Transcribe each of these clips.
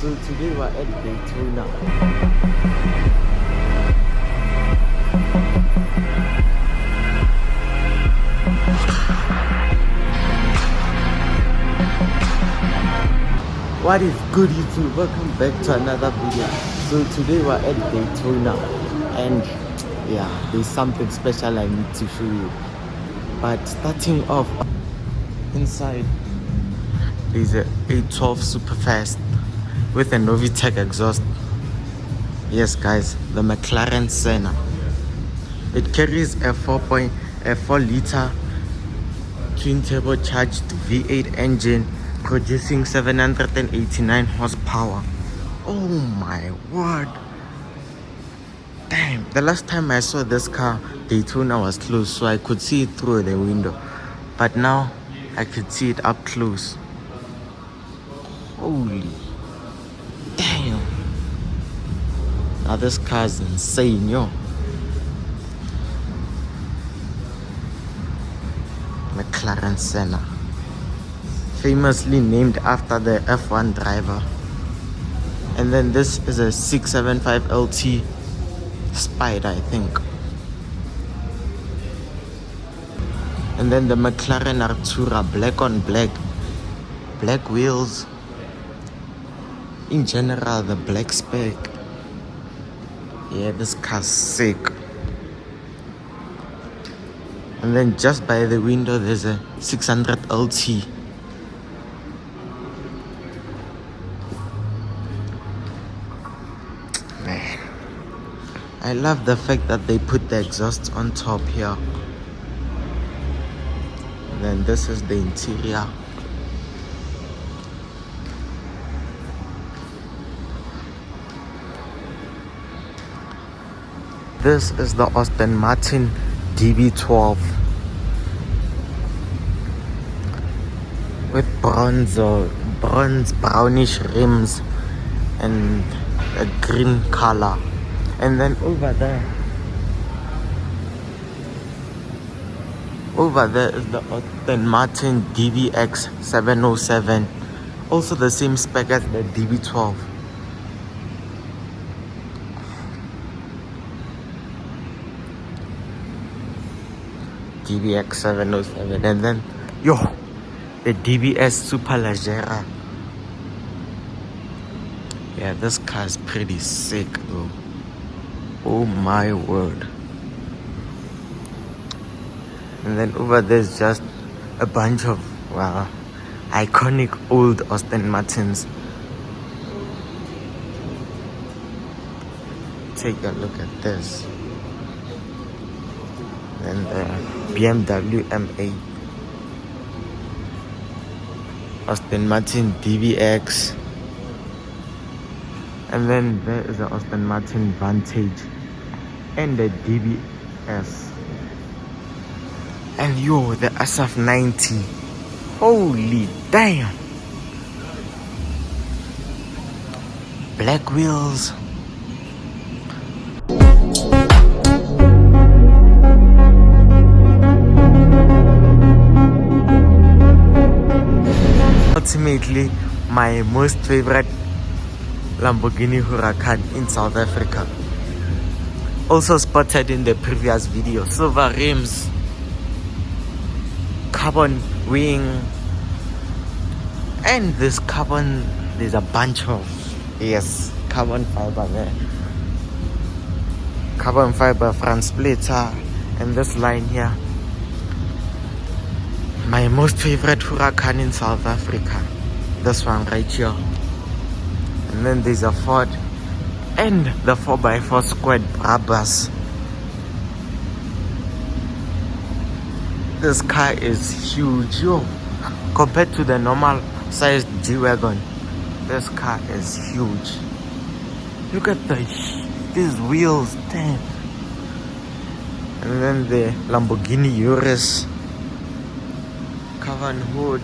So today we're at Daytona. What is good, YouTube? Welcome back to another video. So today we're at Daytona, and yeah, there's something special I need to show you. But starting off, inside there's a 812 Superfast with a Novitec exhaust. Yes guys, the McLaren Senna. It carries a 4 liter twin turbocharged V8 engine producing 789 horsepower. Oh my word. Damn, the last time I saw this car, Daytona was closed, so I could see it through the window. But now I could see it up close. Holy damn. Now this car's insane, yo. McLaren Senna, famously named after the F1 driver. And then this is a 675 LT Spider, I think. And then the McLaren Artura, black on black, black wheels. In general, the black spec. Yeah, this car's sick. And then just by the window there's a 600 LT. Man, I love the fact that they put the exhaust on top here. And then this is the interior. This is the Aston Martin DB12 with bronze brownish rims and a green color. And then over there is the Aston Martin DBX 707, also the same spec as the DB12. DBX 707. And then the DBS Superleggera. Yeah, this car is pretty sick though. Oh my word. And then over there's just a bunch of iconic old Aston Martins. Take a look at this. And the BMW M8, Aston Martin DBX, and then there is the Aston Martin Vantage and the DBS, and the SF90. Holy damn! Black wheels. Ultimately, my most favorite Lamborghini Huracan in South Africa. Also spotted in the previous video. Silver rims, carbon wing, and this carbon, there's a bunch of, carbon fiber there. Carbon fiber front splitter, and this line here. My most favorite Huracan in South Africa. This one right here. And then there's a Ford and the 4x4 squared Brabus. This car is huge, compared to the normal sized G-Wagon. This car is huge. Look at these wheels, damn. And then the Lamborghini Urus. Carbon hood.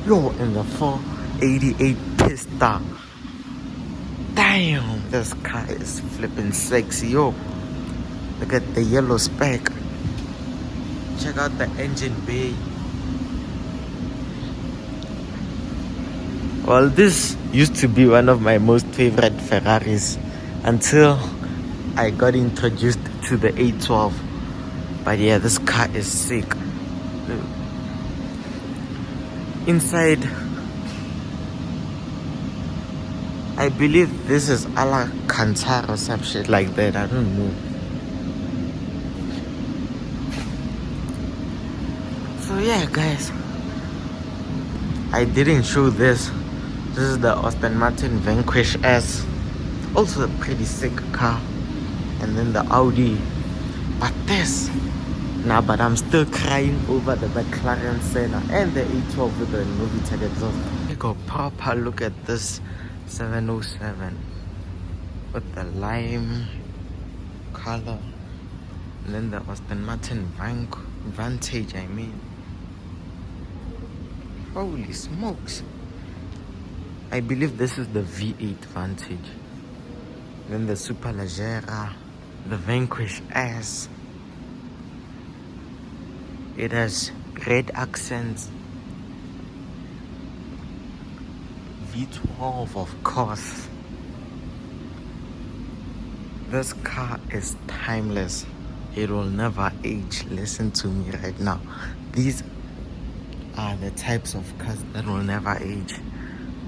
And the 488 Pista. Damn, this car is flipping sexy, Look at the yellow spec. Check out the engine bay. Well, this used to be one of my most favorite Ferraris until I got introduced to the 812. But yeah, this car is sick. Inside, I believe this is Alcantara or some shit like that. I don't know. So yeah, guys, I didn't show this. This is the Aston Martin Vanquish S. Also a pretty sick car. And then the Audi. But this, but I'm still crying over the McLaren Senna and the 812 with the Novitec exhaust. Take a proper look at this 707 with the lime color. And then the Aston Martin Vantage, I mean. Holy smokes. I believe this is the V8 Vantage. Then the Superleggera, the Vanquish S. It has red accents. V12, of course. This car is timeless. It will never age. Listen to me right now. These are the types of cars that will never age.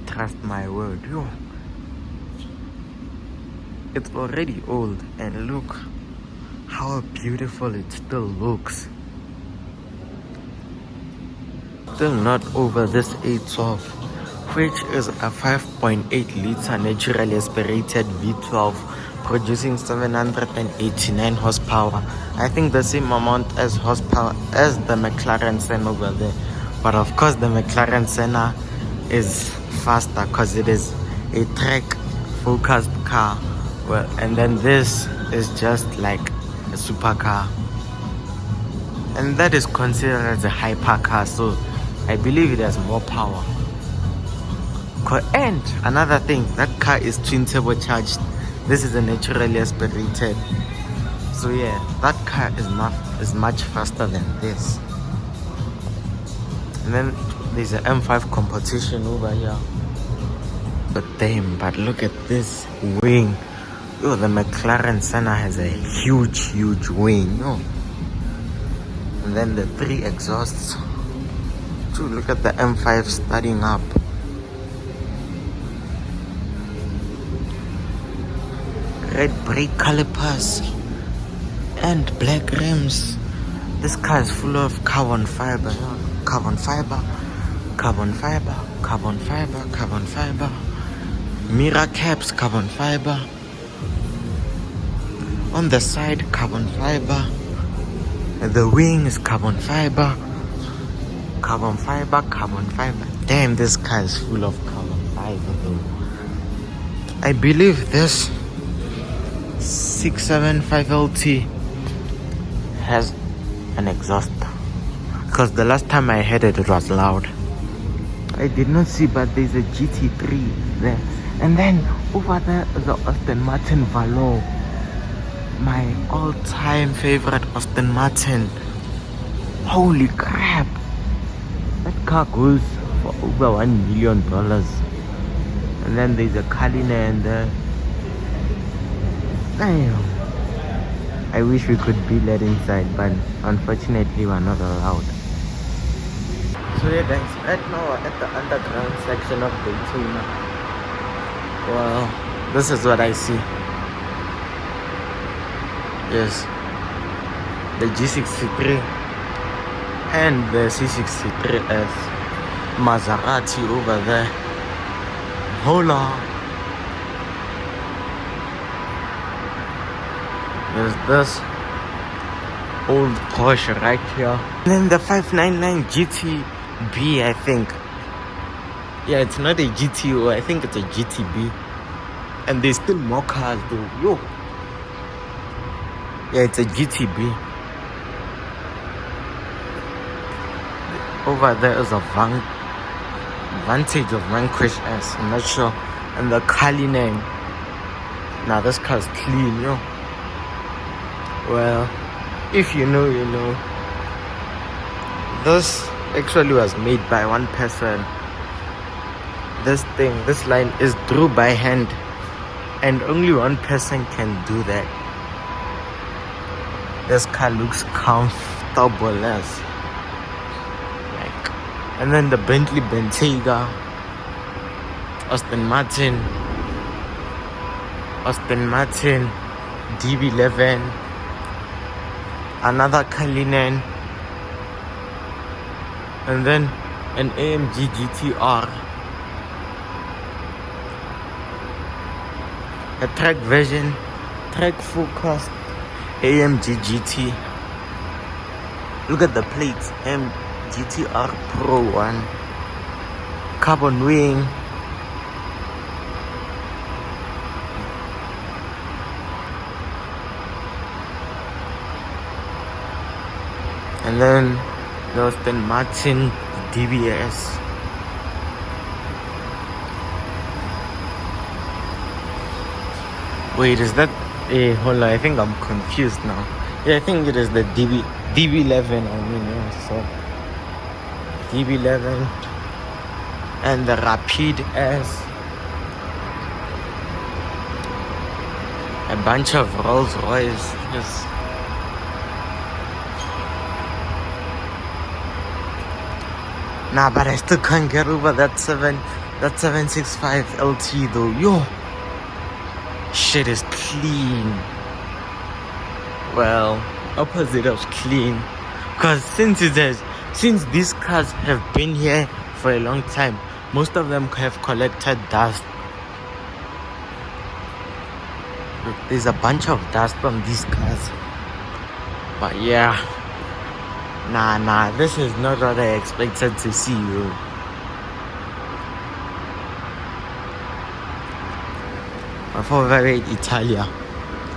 Trust my word. Yo. It's already old, and look how beautiful it still looks. Still not over this 812, which is a 5.8 liter naturally aspirated V12 producing 789 horsepower. I think the same amount as horsepower as the McLaren Senna over there. But of course the McLaren Senna is faster because it is a track focused car. Well, and then this is just like a supercar. And that is considered as a hypercar, so I believe it has more power. And another thing, that car is twin turbocharged. This is a naturally aspirated. So yeah, that car is much faster than this. And then there's an M5 competition over here. But damn, but look at this wing. Yo, the McLaren Senna has a huge wing. Yo. And then the 3 exhausts. Dude, look at the M5 starting up. Red brake calipers and black rims. This car is full of carbon fiber. Mirror caps, carbon fiber. On the side, carbon fiber. The wing is carbon fiber. Carbon fiber. Damn, this car is full of carbon fiber though. I believe this 675 LT has an exhaust, because the last time I heard it, it was loud. I did not see, but there's a GT3 there. And then over there is the Aston Martin Valor, my all-time favorite Aston Martin. Holy crap, that car goes for over $1 million. And then there's a Cullinan there. Damn, I wish we could be let inside, but unfortunately we're not allowed. So yeah guys, right now we're at the underground section of Daytona. Well, this is what I see. Yes, the G63 and the C63S Maserati over there. Hola. There's this old Porsche right here. And then the 599 GTB, I think. Yeah, it's not a GTO, I think it's a GTB. And there's still more cars though. Yo. Yeah, it's a GTB. Over there is a Vantage of Vanquish S, I'm not sure. And the Cullinan. Now this car is clean, yo. Well, if you know, you know. This actually was made by one person. this line is drew by hand, and only one person can do that. This car looks comfortable as like, and then the Bentley Bentayga, Aston Martin, DB11, another Cullinan, and then an AMG GTR, a track version, track focused AMG GT. Look at the plates, GTR Pro 1, carbon wing, and then the Aston Martin DBS. Wait, is that hold on, I think I'm confused now. Yeah, I think it is the DB11, so DB11 and the Rapid S, a bunch of Rolls Royce. Just nah, but I still can't get over that 765 LT though. Yo, shit is clean. Well, opposite of clean, because since these cars have been here for a long time, most of them have collected dust. Look, there's a bunch of dust on these cars. But yeah, nah, this is not what I expected to see, yo. My favorite Italia,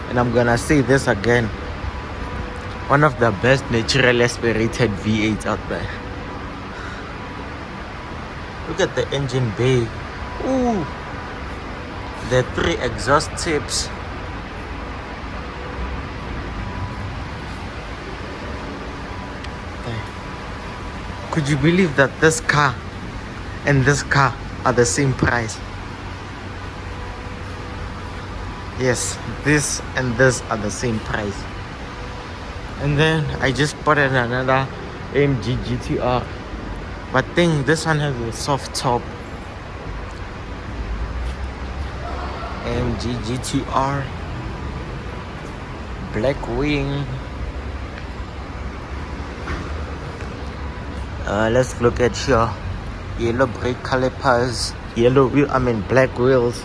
and I'm gonna say this again, one of the best naturally aspirated V8 out there. Look at the engine bay. Ooh, the 3 exhaust tips. Could you believe that this car and this car are the same price? Yes, this and this are the same price. And then I just spotted another AMG GTR, but I think this one has a soft top. AMG GTR, black wing. Let's look at here. Yellow brake calipers, black wheels.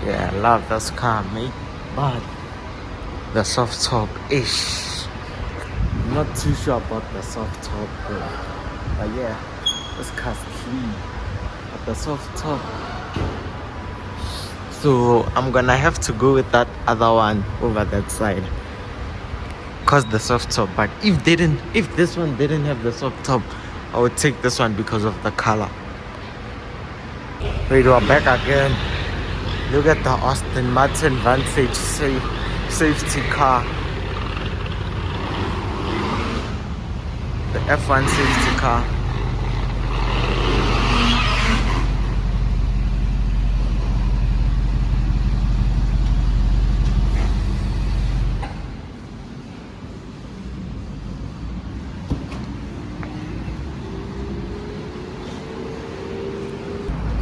Yeah, I love this car, mate. But the soft top ish. I'm not too sure about the soft top though. But yeah, this car's clean. But the soft top. So I'm gonna have to go with that other one over that side, cause the soft top. But if this one didn't have the soft top, I would take this one because of the color. Wait, we're back again. Look at the Aston Martin Vantage safety car. The F1 safety car.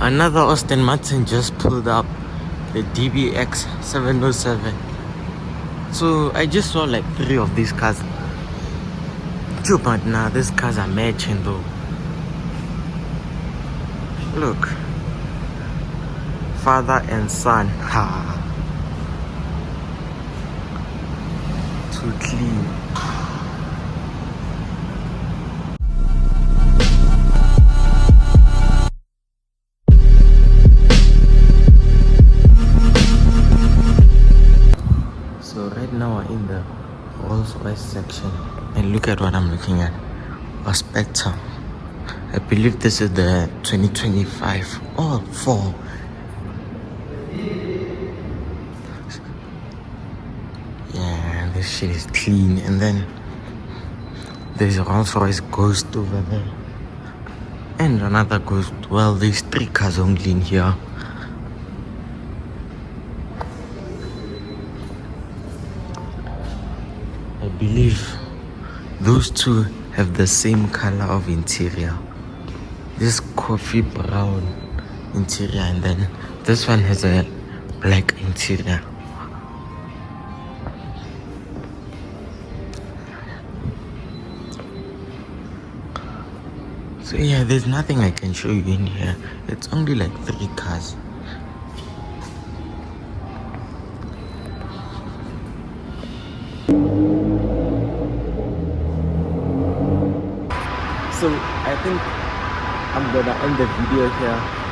Another Aston Martin just pulled up, the DBX 707. So I just saw like 3 of these cars. But now these cars are matching though. Look, father and son. Ha, too clean. Now we're in the Rolls Royce section, and look at what I'm looking at. A Spectre. I believe this is the 2025 or 4. Yeah, this shit is clean. And then there's a Rolls Royce Ghost over there. And another goes, well, there's 3 cars only in here. I believe those 2 have the same color of interior. This coffee brown interior, and then this one has a black interior. So yeah, there's nothing I can show you in here. It's only like 3 cars. So I think I'm gonna end the video here.